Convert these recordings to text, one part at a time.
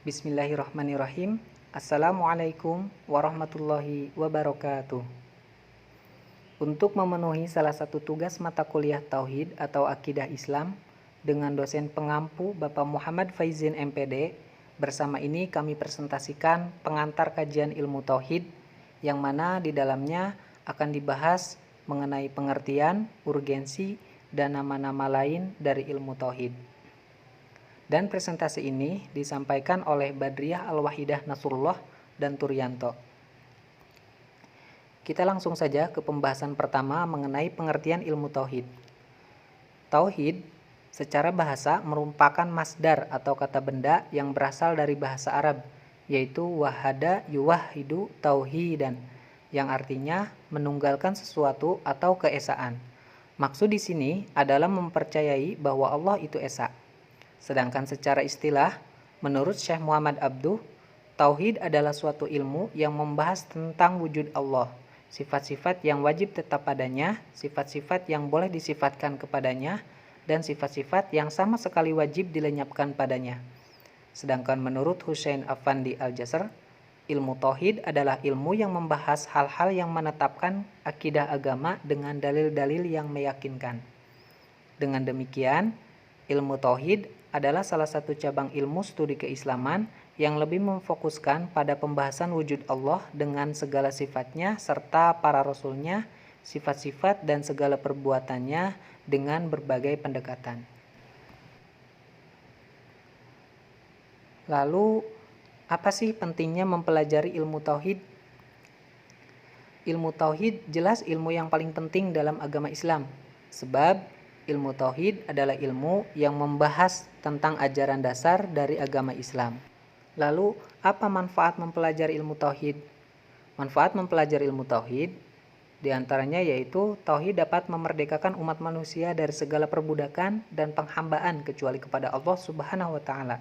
Bismillahirrahmanirrahim. Assalamualaikum warahmatullahi wabarakatuh. Untuk memenuhi salah satu tugas mata kuliah Tauhid atau Akidah Islam dengan dosen pengampu Bapak Muhammad Faizin MPD, bersama ini kami presentasikan pengantar kajian ilmu Tauhid yang mana di dalamnya akan dibahas mengenai pengertian, urgensi, dan nama-nama lain dari ilmu Tauhid. Dan presentasi ini disampaikan oleh Badriah Al-Wahidah Nasrullah dan Turyanto. Kita langsung saja ke pembahasan pertama mengenai pengertian ilmu Tauhid. Tauhid secara bahasa merupakan masdar atau kata benda yang berasal dari bahasa Arab, yaitu wahada yuwahidu tauhidan, yang artinya menunggalkan sesuatu atau keesaan. Maksud di sini adalah mempercayai bahwa Allah itu esa. Sedangkan secara istilah, menurut Syekh Muhammad Abduh, Tauhid adalah suatu ilmu yang membahas tentang wujud Allah, sifat-sifat yang wajib tetap padanya, sifat-sifat yang boleh disifatkan kepadanya, dan sifat-sifat yang sama sekali wajib dilenyapkan padanya. Sedangkan menurut Husain Affandi Al-Jasr, ilmu Tauhid adalah ilmu yang membahas hal-hal yang menetapkan akidah agama dengan dalil-dalil yang meyakinkan. Dengan demikian, ilmu Tauhid adalah salah satu cabang ilmu studi keislaman yang lebih memfokuskan pada pembahasan wujud Allah dengan segala sifatnya serta para rasulnya, sifat-sifat dan segala perbuatannya dengan berbagai pendekatan. Lalu, apa sih pentingnya mempelajari ilmu Tauhid? Ilmu Tauhid jelas ilmu yang paling penting dalam agama Islam, sebab ilmu Tauhid adalah ilmu yang membahas tentang ajaran dasar dari agama Islam. Lalu, apa manfaat mempelajari ilmu Tauhid? Manfaat mempelajari ilmu Tauhid diantaranya yaitu Tauhid dapat memerdekakan umat manusia dari segala perbudakan dan penghambaan kecuali kepada Allah Subhanahu wa Ta'ala.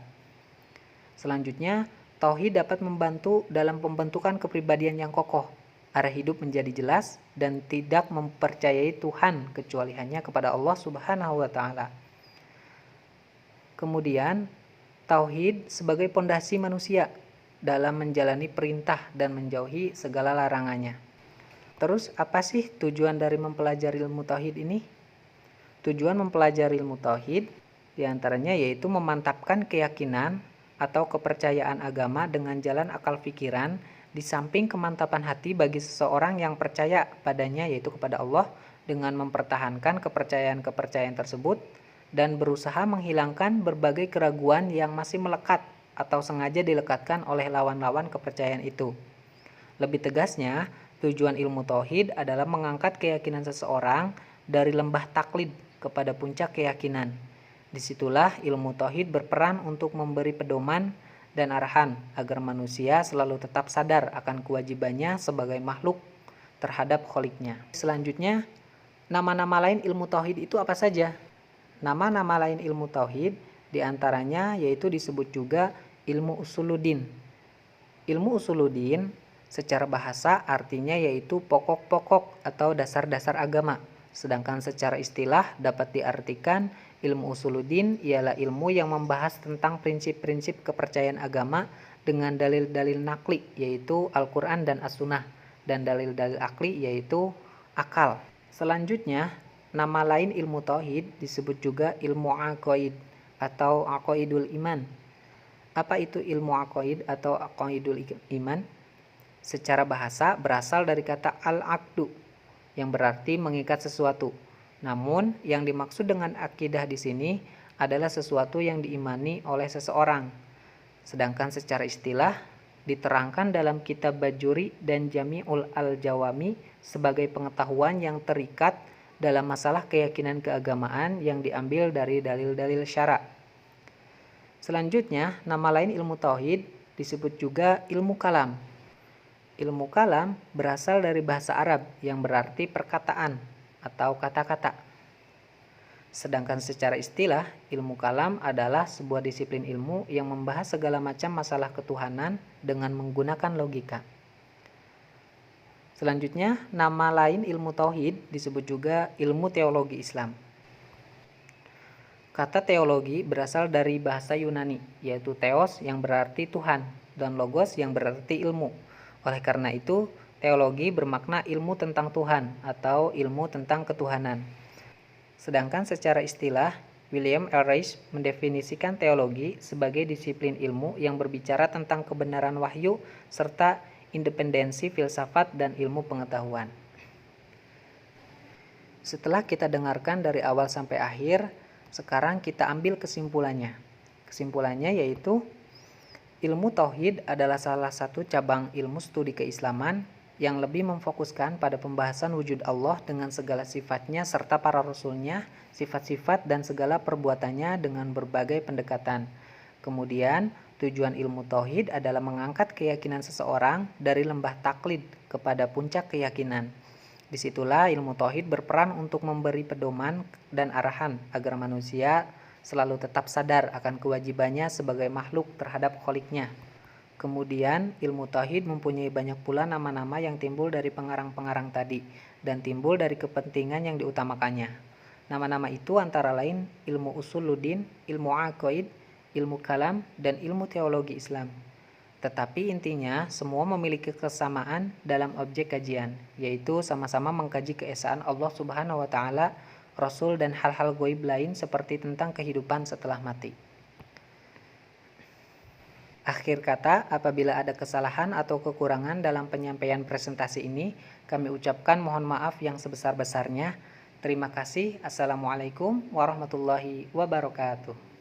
Selanjutnya, Tauhid dapat membantu dalam pembentukan kepribadian yang kokoh, arah hidup menjadi jelas dan tidak mempercayai Tuhan kecuali hanya kepada Allah Subhanahu wa Ta'ala. Kemudian, Tauhid sebagai pondasi manusia dalam menjalani perintah dan menjauhi segala larangannya. Terus, apa sih tujuan dari mempelajari ilmu Tauhid ini? Tujuan mempelajari ilmu Tauhid diantaranya yaitu memantapkan keyakinan atau kepercayaan agama dengan jalan akal pikiran, di samping kemantapan hati bagi seseorang yang percaya padanya yaitu kepada Allah dengan mempertahankan kepercayaan-kepercayaan tersebut dan berusaha menghilangkan berbagai keraguan yang masih melekat atau sengaja dilekatkan oleh lawan-lawan kepercayaan itu. Lebih tegasnya, tujuan ilmu Tauhid adalah mengangkat keyakinan seseorang dari lembah taklid kepada puncak keyakinan. Disitulah ilmu Tauhid berperan untuk memberi pedoman dan arahan agar manusia selalu tetap sadar akan kewajibannya sebagai makhluk terhadap kholiknya. Selanjutnya, nama-nama lain ilmu Tauhid itu apa saja? Nama-nama lain ilmu Tauhid diantaranya yaitu disebut juga ilmu usuluddin. Ilmu usuluddin secara bahasa artinya yaitu pokok-pokok atau dasar-dasar agama. Sedangkan secara istilah dapat diartikan ilmu usuluddin ialah ilmu yang membahas tentang prinsip-prinsip kepercayaan agama dengan dalil-dalil nakli yaitu Al-Quran dan As-Sunnah, dan dalil-dalil akli yaitu akal. Selanjutnya, nama lain ilmu Tauhid disebut juga ilmu aqaid atau aqaidul iman. Apa itu ilmu aqaid atau aqaidul iman? Secara bahasa berasal dari kata al-aqdu yang berarti mengikat sesuatu. Namun, yang dimaksud dengan akidah di sini adalah sesuatu yang diimani oleh seseorang. Sedangkan secara istilah diterangkan dalam kitab Bajuri dan Jami'ul Al-Jawami sebagai pengetahuan yang terikat dalam masalah keyakinan keagamaan yang diambil dari dalil-dalil syara. Selanjutnya, nama lain ilmu Tauhid disebut juga ilmu kalam. Ilmu kalam berasal dari bahasa Arab yang berarti perkataan atau kata-kata. Sedangkan secara istilah, ilmu kalam adalah sebuah disiplin ilmu yang membahas segala macam masalah ketuhanan dengan menggunakan logika. Selanjutnya, nama lain ilmu Tauhid disebut juga ilmu teologi Islam. Kata teologi berasal dari bahasa Yunani, yaitu theos yang berarti Tuhan, dan logos yang berarti ilmu. Oleh karena itu, teologi bermakna ilmu tentang Tuhan atau ilmu tentang ketuhanan. Sedangkan secara istilah, William L. Reich mendefinisikan teologi sebagai disiplin ilmu yang berbicara tentang kebenaran wahyu serta independensi filsafat dan ilmu pengetahuan. Setelah kita dengarkan dari awal sampai akhir, sekarang kita ambil kesimpulannya. Kesimpulannya yaitu, ilmu tauhid adalah salah satu cabang ilmu studi keislaman yang lebih memfokuskan pada pembahasan wujud Allah dengan segala sifatnya serta para rasulnya, sifat-sifat dan segala perbuatannya dengan berbagai pendekatan. Kemudian, tujuan ilmu tauhid adalah mengangkat keyakinan seseorang dari lembah taklid kepada puncak keyakinan. Disitulah ilmu tauhid berperan untuk memberi pedoman dan arahan agar manusia selalu tetap sadar akan kewajibannya sebagai makhluk terhadap kholiknya. Kemudian, ilmu tauhid mempunyai banyak pula nama-nama yang timbul dari pengarang-pengarang tadi dan timbul dari kepentingan yang diutamakannya. Nama-nama itu antara lain ilmu usuluddin, ilmu aqaid, ilmu kalam, dan ilmu teologi Islam. Tetapi intinya, semua memiliki kesamaan dalam objek kajian, yaitu sama-sama mengkaji keesaan Allah Subhanahu wa Ta'ala, Rasul, dan hal-hal gaib lain seperti tentang kehidupan setelah mati. Akhir kata, apabila ada kesalahan atau kekurangan dalam penyampaian presentasi ini, kami ucapkan mohon maaf yang sebesar-besarnya. Terima kasih. Assalamualaikum warahmatullahi wabarakatuh.